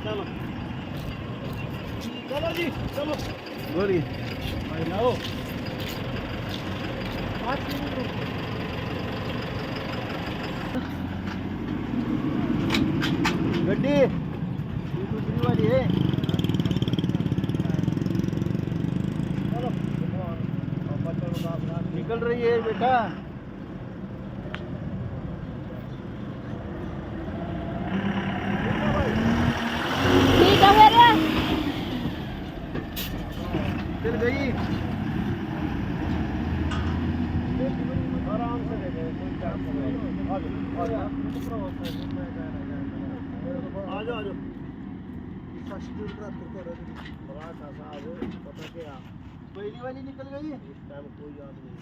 चलो चलो जी चलो बोलिए भाई लाओ 5 मिनट गड्डी दूसरी वाली है निकल रही है बेटा ठीक है मेरे चल गई आराम से ले गए कोई टेंशन नहीं आ जाओ आ जाओ बड़ा सा साहब पता क्या पहली वाली निकल गई इस टाइम कोई याद नहीं